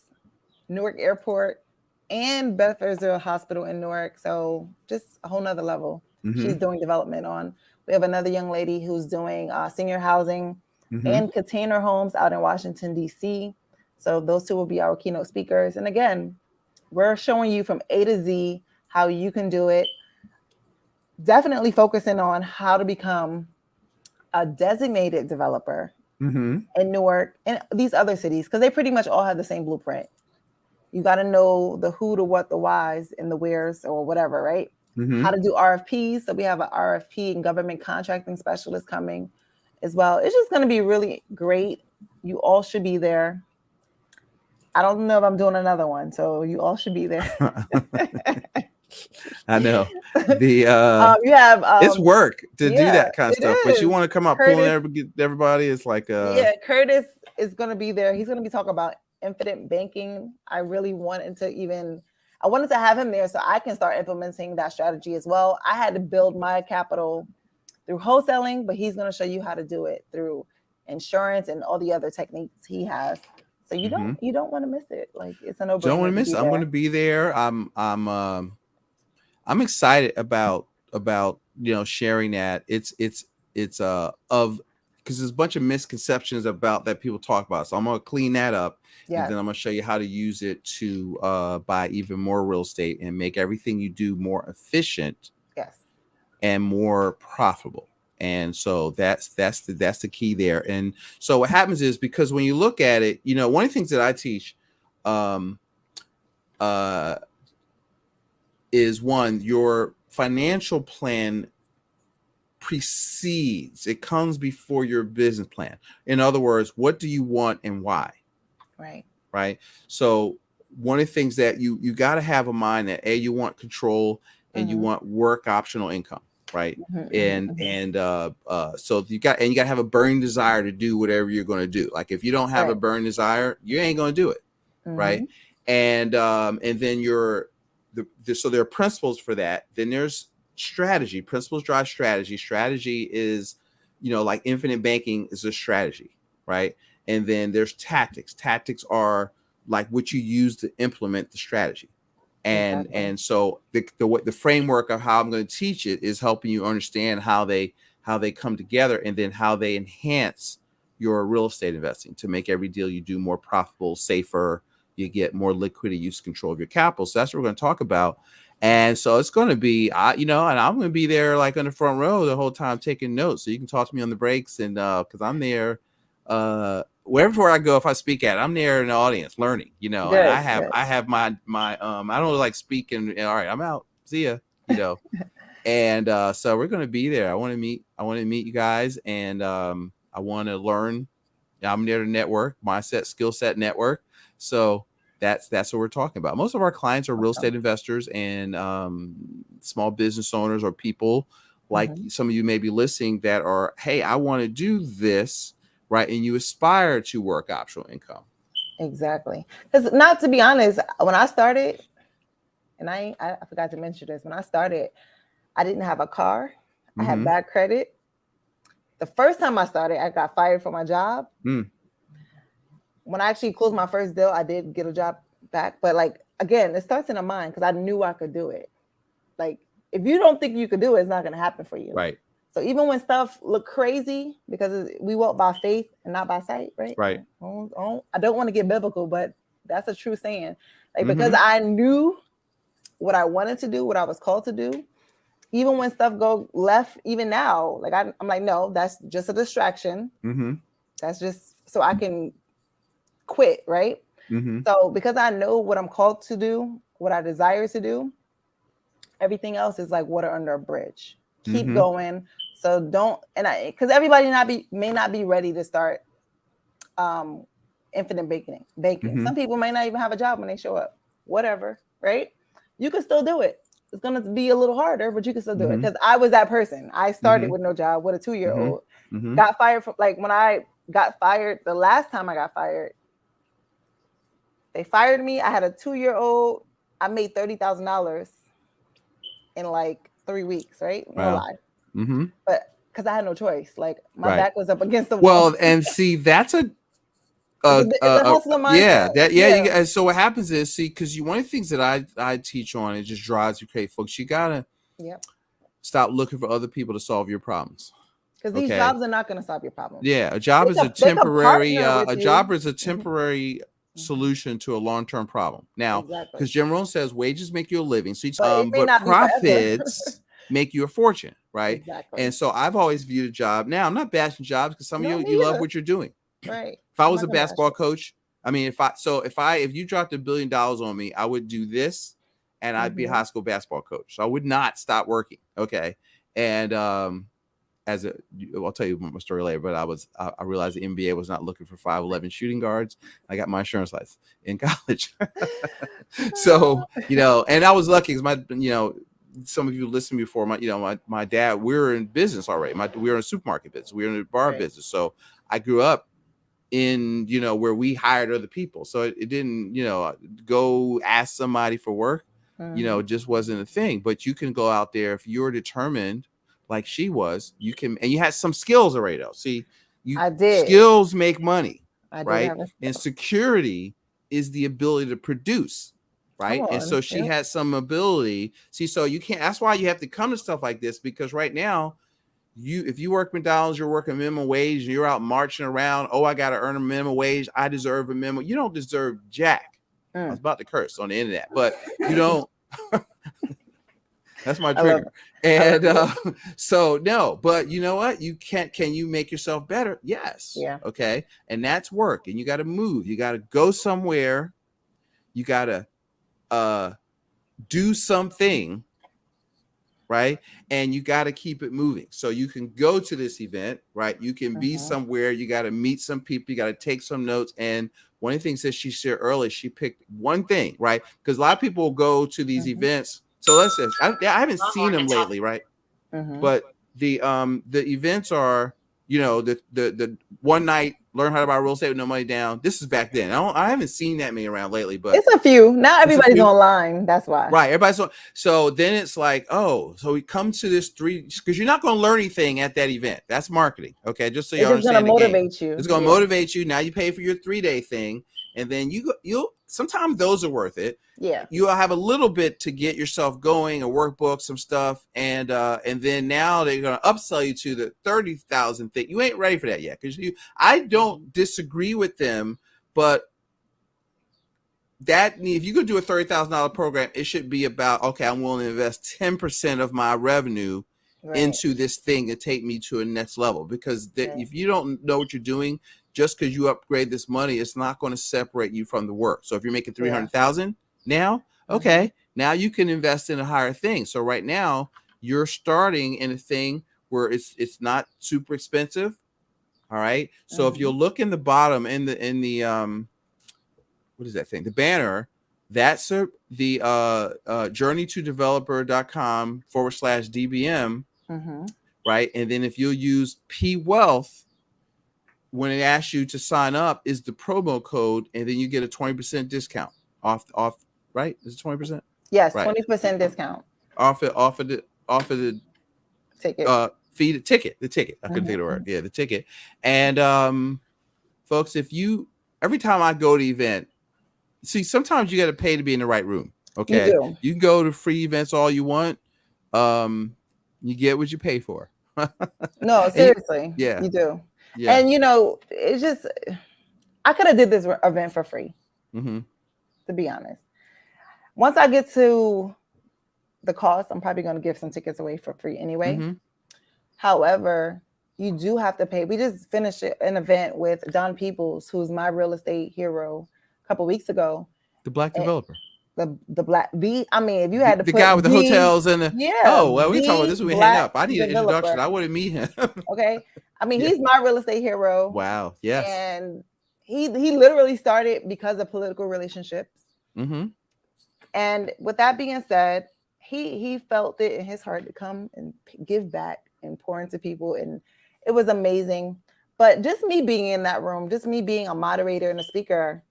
Newark Airport, and Bethesda Hospital in Newark. So just a whole nother level. She's doing development on. We have another young lady who's doing senior housing and container homes out in Washington, D.C. So those two will be our keynote speakers. And again, we're showing you from A to Z how you can do it. definitely focusing on how to become a designated developer
Mm-hmm.
in Newark and these other cities, because they pretty much all have the same blueprint. You got to know the who, the what, the whys, and the wheres, or whatever, right?
Mm-hmm.
How to do RFPs. So we have an RFP and government contracting specialist coming as well. It's just going to be really great. You all should be there. I don't know if I'm doing another one, so you all should be there.
I know the
You have
it's work to do
yeah,
that kind of
it
stuff, but you
is.
want to come out pulling
Curtis,
everybody. It's like
yeah, Curtis is going to be there. He's going to be talking about infinite banking. I really wanted to even, I wanted to have him there so I can start implementing that strategy as well. I had to build my capital through wholesaling, but he's going to show you how to do it through insurance and all the other techniques he has. So you don't want to miss it. Like, it's a no
don't want
brainer
to
to
miss
be
it. I'm going to
there.
be there. I'm excited about sharing that. It's of because there's a bunch of misconceptions about that people talk about. So I'm gonna clean that up, and
Yes.
then I'm gonna show you how to use it to buy even more real estate and make everything you do more efficient
Yes.
and more profitable. And so that's the key there. And so what happens is, because when you look at it, one of the things that I teach um is, one, your financial plan precedes, it comes before your business plan. In other words, what do you want and why? Right. So one of the things that you got to have in mind, that you want control and you want work optional income, right? And so you got to have a burning desire to do whatever you're going to do. Like, if you don't have a burning desire, you ain't going to do it, right? And then so there are principles for that. Then there's strategy. Principles drive strategy. Strategy is, like infinite banking is a strategy, right? And then there's tactics. Tactics are like what you use to implement the strategy. And so the framework of how I'm going to teach it is helping you understand how they come together, and then how they enhance your real estate investing to make every deal you do more profitable, safer. You get more liquidity, use control of your capital. So that's what we're going to talk about. And so it's going to be, and I'm going to be there like on the front row the whole time taking notes. So you can talk to me on the breaks, and because I'm there, wherever I go, if I speak at, I'm there in the audience learning, and I have my I don't like speaking. All right, I'm out. See ya, and so we're going to be there. I want to meet you guys, and I want to learn. I'm there to network, mindset, skill set, network. So that's what we're talking about. Most of our clients are real estate investors and small business owners, or people like some of you may be listening that are, hey, I want to do this, right? And you aspire to work optional income.
Exactly. Because, not to be honest, when I started, and I forgot to mention this, when I started, I didn't have a car. I had bad credit. The first time I started, I got fired from my job. When I actually closed my first deal, I did get a job back. But like, again, it starts in the mind, because I knew I could do it. Like, if you don't think you could do it, it's not going to happen for you.
Right.
So even when stuff look crazy, because we walk by faith and not by sight, right?
Right.
I don't want to get biblical, but that's a true saying. Like, because I knew what I wanted to do, what I was called to do, even when stuff go left, even now, like I'm like, no, that's just a distraction. That's just so I can quit, right? So because I know what I'm called to do, what I desire to do, everything else is like water under a bridge. Keep going. So don't, because everybody may not be ready to start infinite banking. Some people may not even have a job when they show up. Whatever, right? You can still do it. It's gonna be a little harder, but you can still do it. Because I was that person. I started with no job, with a 2-year-old. Got fired from, like, when I got fired, the last time I got fired, they fired me. I had a 2-year-old. I made $30,000 in like 3 weeks, right? No lie. But because I had no choice. Like, my back was up against the wall.
Well, and see, that's a
it's a hustler mindset.
So what happens is, see, because one of the things that I teach on, it just drives you crazy, folks. You gotta stop looking for other people to solve your problems.
Because these jobs are not going to solve your problem.
Yeah, a job is a temporary. A job is a temporary solution to a long-term problem. Now, because Jim Rohn says wages make you a living, so
but
profits make you a fortune, right?
Exactly.
And so I've always viewed a job. Now I'm not bashing jobs because some of
No,
you
me
you love
either.
what you're doing.
Right.
If I
I'm
was
not
a
gonna bash
basketball
it.
coach, I mean, if you dropped $1 billion on me, I would do this, and I'd be a high school basketball coach. So I would not stop working. Okay, and I'll tell you my story later. But I realized the NBA was not looking for 5'11" shooting guards. I got my insurance license in college. So and I was lucky because some of you listened before. My dad, we were in business already. We were in supermarket business. We were in the bar business. So I grew up in where we hired other people, so it didn't go ask somebody for work. Just wasn't a thing. But you can go out there if you're determined, like she was. You can, and you had some skills already. Though, see,
I did.
skills make money,
I did
right?
have a
And
skill.
security is the ability to produce, right?
Come
And so
on.
she
Yep.
had some ability. See, so you can't. That's why you have to come to stuff like this, because right now, if you work McDonald's, you're working minimum wage, and you're out marching around. Oh, I got to earn a minimum wage. I deserve a minimum. You don't deserve jack. I was about to curse on the internet, but you don't. That's my trigger. And so no, but you know what? You can't. Can you make yourself better? Yes.
Yeah.
Okay. And that's work. And you got to move. You got to go somewhere. You got to do something. Right. And you got to keep it moving. So you can go to this event, right? You can be somewhere. You got to meet some people. You got to take some notes. And one of the things that she shared earlier, she picked one thing, right? Because a lot of people will go to these events. So let's say I haven't seen them lately, right? But the events are, the one night learn how to buy real estate with no money down. This is back then. I haven't seen that many around lately, but
it's a few. Not everybody's online. That's why.
Right. Everybody's so then it's like, oh, so we come to this because you're not going to learn anything at that event. That's marketing. Okay. Just so you understand the game.
Motivate you.
It's going to motivate you. Now you pay for your 3-day thing. And then you'll sometimes those are worth it.
Yeah.
You'll have a little bit to get yourself going, a workbook, some stuff. And then now they're going to upsell you to the 30,000 thing. You ain't ready for that yet. I don't disagree with them, but that if you could do a $30,000 program, it should be about, okay, I'm willing to invest 10% of my revenue into this thing to take me to a next level. Because if you don't know what you're doing, just because you upgrade this money, it's not going to separate you from the work. So if you're making 300,000 now, okay, now you can invest in a higher thing. So right now you're starting in a thing where it's not super expensive. All right. So if you'll look in the bottom in the what is that thing? The banner, that's the journeytodeveloper.com/DBM, right? And then if you'll use P Wealth, when it asks you to sign up, is the promo code, and then you get a 20% discount off, right? Is it 20%?
Yes,
right.
20% discount.
Off of the
ticket.
The ticket. I couldn't think of the word. Yeah, the ticket. And folks, every time I go to the event, see, sometimes you got to pay to be in the right room. Okay. You can go to free events all you want. You get what you pay for.
No, seriously. You do. Yeah. And it's just, I could have did this event for free. To be honest. Once I get to the cost, I'm probably going to give some tickets away for free anyway. However, you do have to pay. We just finished an event with Don Peoples, who's my real estate hero, a couple weeks ago.
The Black developer.
I mean, if you had to
the guy with the hotels and the well, we talk about this when we hang up. I need an introduction. I want to meet him.
Okay. I mean, he's my real estate hero.
Wow. Yes.
And he literally started because of political relationships. And with that being said, he felt it in his heart to come and give back and pour into people. And it was amazing. But just me being in that room, just me being a moderator and a speaker,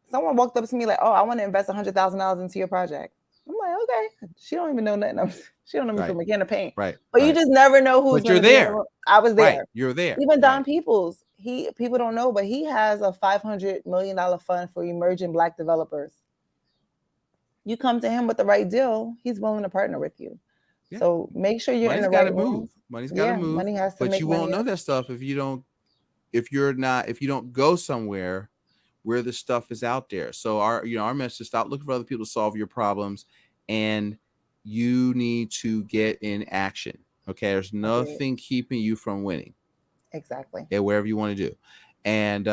someone walked up to me like, oh, I want to invest $100,000 into your project. I'm like, okay. She don't even know nothing. She don't know me from a can of paint.
Right.
But you just never know who's
going to be there.
I was there.
Right. You're there.
Even Don Peoples, people don't know, but he has a $500 million fund for emerging Black developers. You come to him with the right deal, he's willing to partner with you. Yeah. So make sure you're in the right move.
Money's got to move. Money has to. But you won't know that stuff if you don't go somewhere where the stuff is out there. So our message is stop looking for other people to solve your problems and you need to get in action. Okay, there's nothing keeping you from winning.
Exactly.
Yeah, wherever you want to do. And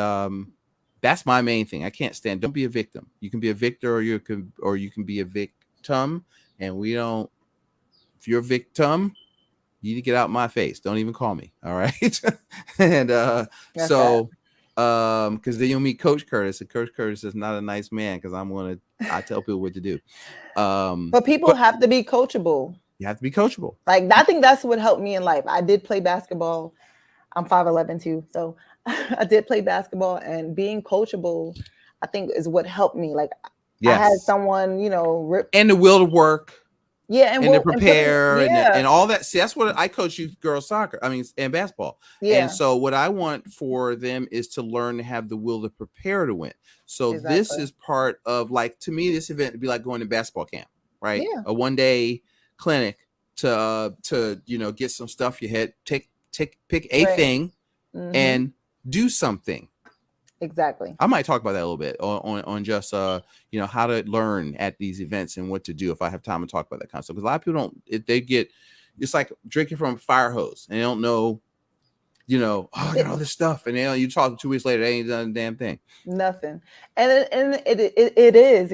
that's my main thing. I can't stand. Don't be a victim. You can be a victor, or you can be a victim. And we don't. If you're a victim, you need to get out my face. Don't even call me. All right. And because then you'll meet Coach Curtis, and Coach Curtis is not a nice man, because I tell people what to do.
But people have to be coachable.
You have to be coachable.
Like, I think that's what helped me in life. I did play basketball. I'm 5'11" too, so I did play basketball, and being coachable, I think, is what helped me. Like, I had someone,
and the will to work.
Yeah,
and to prepare and all that. See, that's what I coach youth girls soccer. And basketball. Yeah. And so what I want for them is to learn to have the will to prepare to win. So this is part of, like, to me, this event would be like going to basketball camp, right? Yeah. A 1-day clinic to get some stuff you had. Pick a thing and do something.
Exactly.
I might talk about that a little bit on just how to learn at these events and what to do if I have time to talk about that kind of stuff. Because a lot of people it's like drinking from a fire hose, and they don't know, I got all this stuff, and you talk 2 weeks later, they ain't done a damn thing.
Nothing. And it is,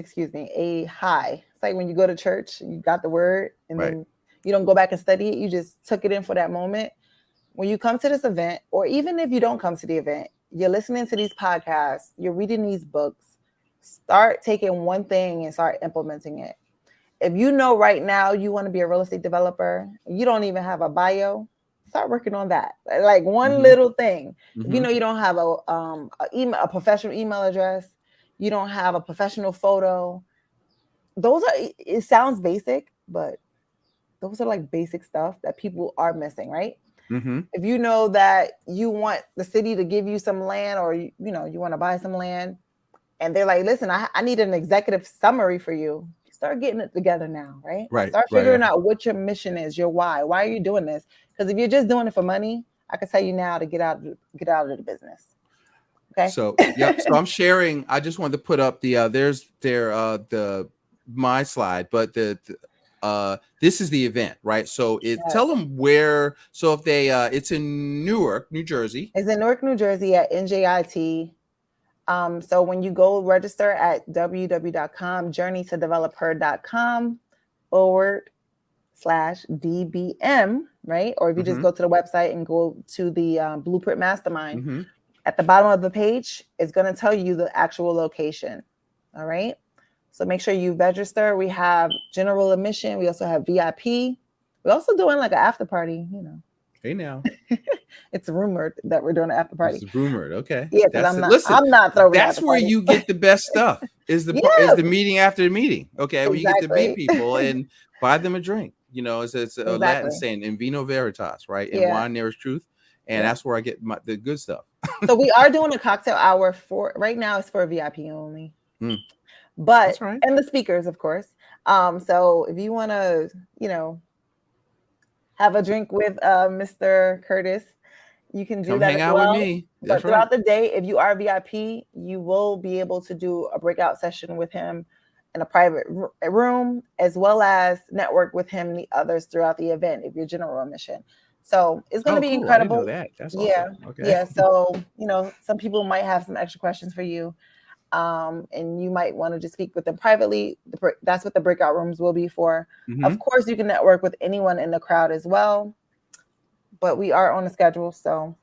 a high. It's like when you go to church, you got the word, and then you don't go back and study it. You just took it in for that moment. When you come to this event, or even if you don't come to the event, you're listening to these podcasts, you're reading these books, start taking one thing and start implementing it. If you know right now you want to be a real estate developer, you don't even have a bio, start working on that. Like one little thing. If you know you don't have a professional email address, you don't have a professional photo, it sounds basic, but those are like basic stuff that people are missing, right? If you know that you want the city to give you some land, or you want to buy some land, and they're like, listen, I need an executive summary for you. Start getting it together now, right? Start figuring out what your mission is, your why. Why are you doing this? Because if you're just doing it for money, I can tell you now to get out of the business. Okay.
So so I'm sharing. I just wanted to put up my slide, but this is the event, right? So tell them where. So if they, it's in Newark, New Jersey.
It's in Newark, New Jersey at NJIT. So when you go register at www.journeytodeveloper.com/DBM, right? Or if you just go to the website and go to the Blueprint Mastermind, at the bottom of the page, it's going to tell you the actual location. All right. So make sure you register. We have general admission. We also have VIP. We're also doing like an after party,
Hey now.
It's rumored that we're doing an after party.
It's rumored. Okay.
Yeah, because I'm not throwing.
That's where you get the best stuff. Is the meeting after the meeting. Okay. Where you get to meet people and buy them a drink. It's a Latin saying, in vino veritas, right? In wine there is truth. And that's where I get the good stuff.
So we are doing a cocktail hour right now. It's for VIP only. But and the speakers, of course. So if you want to, have a drink with Mr. Curtis, you can do that
hang
as
out
well.
With me.
But throughout the day, if you are VIP, you will be able to do a breakout session with him in a private room, as well as network with him and the others throughout the event if you're general admission. So it's going to be incredible.
I didn't know that. That's awesome. Okay.
Yeah. So, some people might have some extra questions for you. And you might want to just speak with them privately. That's what the breakout rooms will be for. Of course, you can network with anyone in the crowd as well, but we are on a schedule. So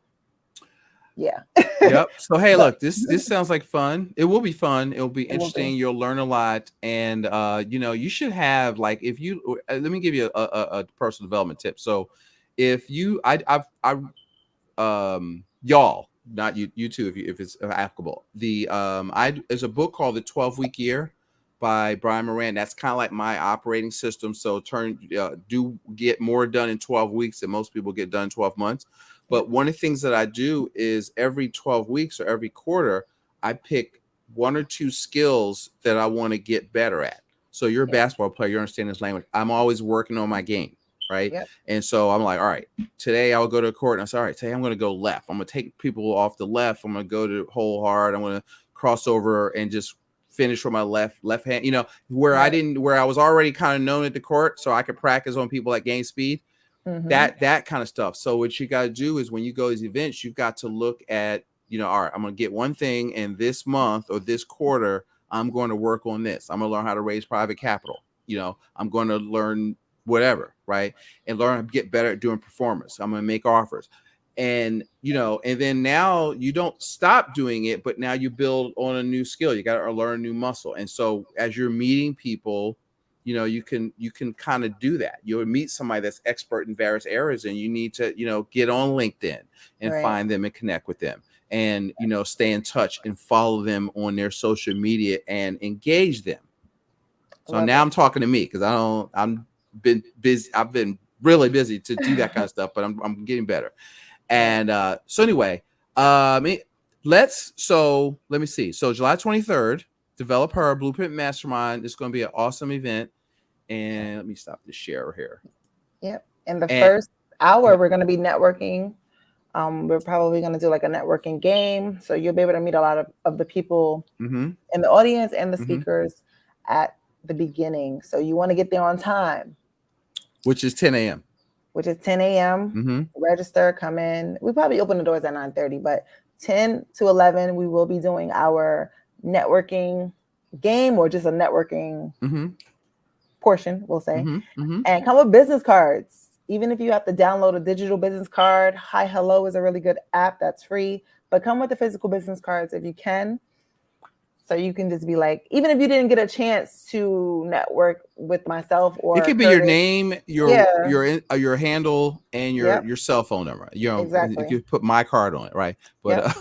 yeah.
Yep. So, hey, look, this sounds like fun. It will be fun. It'll be interesting. You'll learn a lot. And, you should have, like, if you, let me give you a personal development tip. So if you, y'all, not you too, if it's applicable. There's a book called The 12-Week Year by Brian Moran. That's kind of like my operating system. So do get more done in 12 weeks than most people get done in 12 months. But one of the things that I do is every 12 weeks or every quarter, I pick 1 or 2 skills that I want to get better at. So you're a basketball player, you understand this language. I'm always working on my game. Right. Yep. And so I'm like, all right, today I'll go to a court. And I say, all right, today I'm going to go left. I'm going to take people off the left. I'm going to go to hole hard. I'm going to cross over and just finish with my left hand, where I was already kind of known at the court, so I could practice on people that gain speed, that kind of stuff. So what you got to do is when you go to these events, you've got to look at, all right, I'm going to get one thing, and this month or this quarter, I'm going to work on this. I'm going to learn how to raise private capital. I'm going to learn whatever, right? And learn how to get better at doing performance. I'm going to make offers. And, and then now you don't stop doing it, but now you build on a new skill. You got to learn a new muscle. And so as you're meeting people, you can kind of do that. You'll meet somebody that's expert in various areas, and you need to, get on LinkedIn and find them and connect with them, and, stay in touch and follow them on their social media and engage them. So now I'm talking to me because I'm been busy. I've been really busy to do that kind of stuff, but I'm getting better. And so anyway, let me see. So July 23rd, Develop Her Blueprint Mastermind. It's going to be an awesome event. And let me stop the share here.
Yep. In the first hour, we're going to be networking. We're probably going to do like a networking game. So you'll be able to meet a lot of the people in the audience and the speakers at the beginning. So you want to get there on time.
Which is 10 a.m.
Which is 10 a.m. Register, come in. We probably open the doors at 9:30, but 10 to 11, we will be doing our networking game, or just a networking portion, we'll say. And come with business cards. Even if you have to download a digital business card, Hi Hello is a really good app that's free, but come with the physical business cards if you can. So you can just be like, even if you didn't get a chance to network with myself, or
it could be
Curtis,
your name, your handle, and your cell phone number.
Exactly.
You could put my card on it, right? But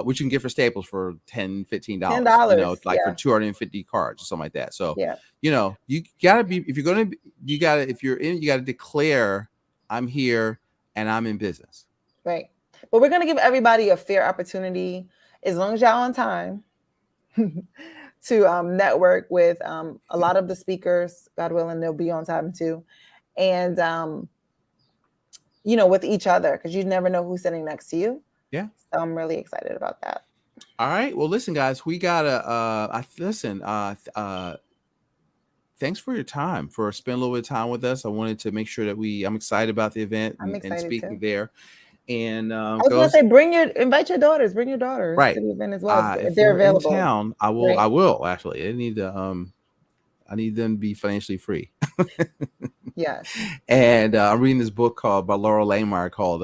which you can get for Staples for $10, $15, for 250 cards or something like that. So you gotta be, if you gotta declare, I'm here and I'm in business.
Right. But we're gonna give everybody a fair opportunity, as long as y'all on time, to network with a lot of the speakers. God willing, they'll be on time too. And, with each other, because you never know who's sitting next to you.
Yeah.
So I'm really excited about that.
All right. Well, listen, guys, we gotta thanks for your time, for spending a little bit of time with us. I wanted to make sure that I'm excited about the event and speaking too. There. And I
was going to say, invite your daughters, bring your daughters to the event as well.
If
they're available
in town, I will actually. I need them to be financially free.
Yes.
And I'm reading this book by Laura Langmeyer called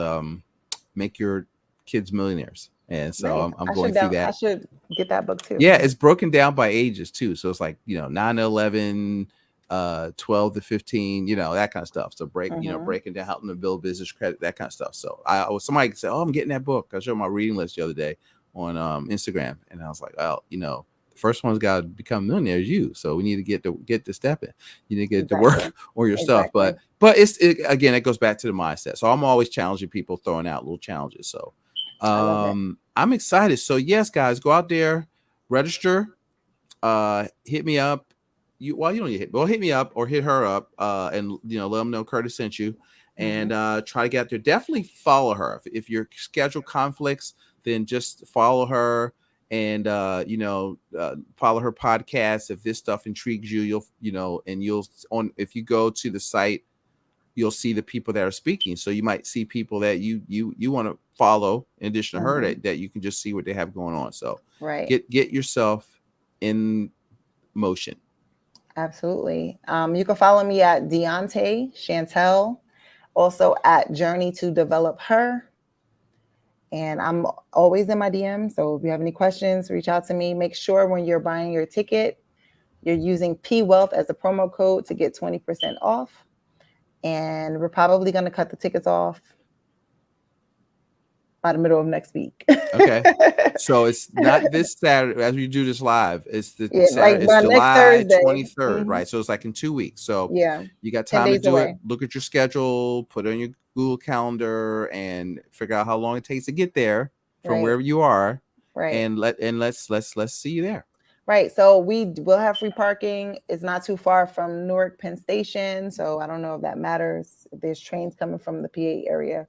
Make Your Kids Millionaires. And so I'm going through that.
I should get that book too.
Yeah, it's broken down by ages too. So it's like, 9 to 11, 12 to 15, that kind of stuff. So breaking down, helping them build business credit, that kind of stuff. So somebody said, I'm getting that book. I showed my reading list the other day on Instagram, and I was like, well, the first one's got to become a millionaire is you. So we need to get to stepping. You need to get to work on your stuff. But again, it goes back to the mindset. So I'm always challenging people, throwing out little challenges. So I'm excited. So yes, guys, go out there, register, hit me up. You don't need to hit me up or hit her up, and let them know Curtis sent you, and try to get out there. Definitely follow her. If your schedule conflicts, then just follow her, and follow her podcast. If this stuff intrigues you, if you go to the site, you'll see the people that are speaking. So you might see people that you want to follow in addition to her, that you can just see what they have going on. So get yourself in motion.
Absolutely. You can follow me at Dionte Chantel, also at Journey to Develop Her. And I'm always in my DM. So if you have any questions, reach out to me. Make sure when you're buying your ticket, you're using P Wealth as a promo code to get 20% off. And we're probably going to cut the tickets off by the middle of next week.
Okay. So it's not this Saturday as we do this live. It's Saturday.
It's
July 23rd, right? So it's like in 2 weeks. So you got time to do it. Look at your schedule, put it on your Google Calendar, and figure out how long it takes to get there from wherever you are.
Right.
And let's see you there.
Right. So we will have free parking. It's not too far from Newark Penn Station. So I don't know if that matters. If there's trains coming from the PA area,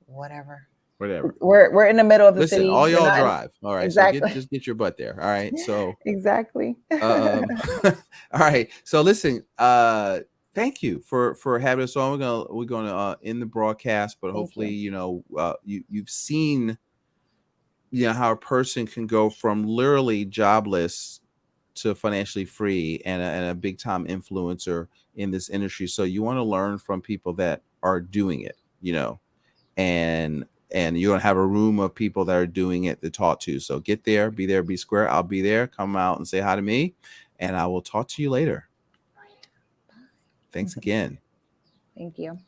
whatever.
whatever.
We're in the middle of the
Listen,
city.
all
We're
y'all
not
drive. All right. So
exactly.
just get your butt there. All right. So
Exactly.
all right. So listen, thank you for having us on. We're gonna end the broadcast, but
Thank
hopefully,
you.
you've seen, how a person can go from literally jobless to financially free and a big time influencer in this industry. So you want to learn from people that are doing it, and you're gonna have a room of people that are doing it to talk to. So get there, be square. I'll be there. Come out and say hi to me, and I will talk to you later. Thanks again.
Thank you.